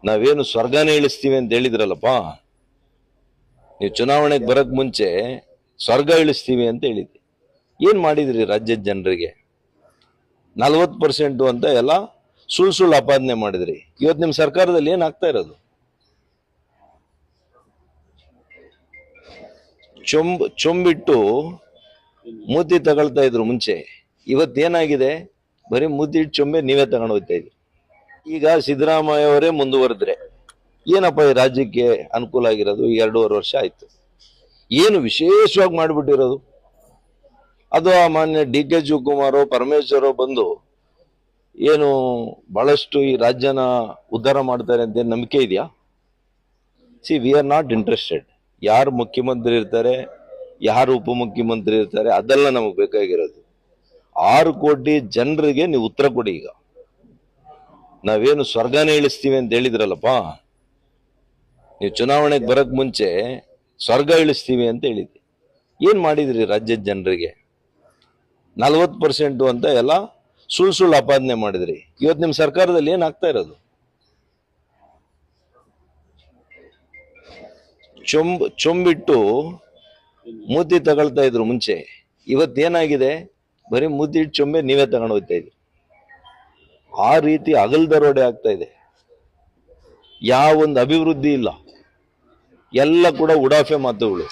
ನಾವೇನು ಸ್ವರ್ಗನೇ ಇಳಿಸ್ತೀವಿ ಅಂತ ಹೇಳಿದ್ರಲ್ಲಪ್ಪ, ನೀವು ಚುನಾವಣೆಗೆ ಬರಕ್ ಮುಂಚೆ ಸ್ವರ್ಗ ಇಳಿಸ್ತೀವಿ ಅಂತ ಹೇಳಿದ್ರಿ. ಏನ್ ಮಾಡಿದ್ರಿ ರಾಜ್ಯದ ಜನರಿಗೆ? 40% ಅಂತ ಎಲ್ಲ ಸುಳ್ಳು ಆಪಾದನೆ ಮಾಡಿದ್ರಿ. ಇವತ್ತು ನಿಮ್ ಸರ್ಕಾರದಲ್ಲಿ ಏನ್ ಆಗ್ತಾ ಇರೋದು? ಚೊಂಬಿಟ್ಟು ಮೂತಿ ತಗೊಳ್ತಾ ಇದ್ರು ಮುಂಚೆ. ಇವತ್ತೇನಾಗಿದೆ? ಬರೀ ಮೂತಿ ಇಟ್ಟು ಚೊಂಬೆ ನೀವೇ ತಗೊಂಡು ಹೋಗ್ತಾ ಇದ್ರಿ. ಈಗ ಸಿದ್ದರಾಮಯ್ಯ ಅವರೇ ಮುಂದುವರೆದ್ರೆ ಏನಪ್ಪ ಈ ರಾಜ್ಯಕ್ಕೆ ಅನುಕೂಲ ಆಗಿರೋದು? 2.5 ವರ್ಷ ಆಯ್ತು. ಏನು ವಿಶೇಷವಾಗಿ ಮಾಡಿಬಿಟ್ಟಿರೋದು? ಅದು ಆ ಮಾನ್ಯ DK ಶಿವಕುಮಾರ್ ಪರಮೇಶ್ವರ್ ಬಂದು ಏನು ಬಹಳಷ್ಟು ಈ ರಾಜ್ಯನ ಉದ್ಧಾರ ಮಾಡ್ತಾರೆ ಅಂತ ನಂಬಿಕೆ ಇದೆಯಾ? We are not interested. ಯಾರು ಮುಖ್ಯಮಂತ್ರಿ ಇರ್ತಾರೆ, ಯಾರು ಉಪಮುಖ್ಯಮಂತ್ರಿ ಇರ್ತಾರೆ, ಅದೆಲ್ಲ ನಮಗೆ ಬೇಕಾಗಿರೋದು 6 ಕೋಟಿ ಜನರಿಗೆ ನೀವು ಉತ್ತರ ಕೊಡಿ. ಈಗ ನಾವೇನು ಸ್ವರ್ಗನೇ ಇಳಿಸ್ತೀವಿ ಅಂತ ಹೇಳಿದ್ರಲ್ಲಪ್ಪ, ನೀವು ಚುನಾವಣೆಗೆ ಬರಕ್ ಮುಂಚೆ ಸ್ವರ್ಗ ಇಳಿಸ್ತೀವಿ ಅಂತ ಹೇಳಿದ್ರಿ. ಏನ್ ಮಾಡಿದ್ರಿ ರಾಜ್ಯದ ಜನರಿಗೆ? 40% ಅಂತ ಎಲ್ಲ ಸುಳ್ಳು ಆಪಾದನೆ ಮಾಡಿದ್ರಿ. ಇವತ್ತು ನಿಮ್ ಸರ್ಕಾರದಲ್ಲಿ ಏನ್ ಆಗ್ತಾ ಇರೋದು? ಚೊಂಬಿಟ್ಟು ಮೂತಿ ತಗೊಳ್ತಾ ಇದ್ರು ಮುಂಚೆ. ಇವತ್ತೇನಾಗಿದೆ? ಬರೀ ಮೂತಿ ಇಟ್ಟು ಚೊಂಬೆ ನೀವೇ ತಗೊಂಡು ಹೋಗ್ತಾ ಇದ್ರಿ. ಆ ರೀತಿ ಅಗಲ್ದರೋಡೆ ಆಗ್ತಾ ಇದೆ. ಯಾವ ಒಂದು ಅಭಿವೃದ್ಧಿ ಇಲ್ಲ, ಎಲ್ಲ ಕೂಡ ಉಡಾಫೆ ಮಾತುಗಳು.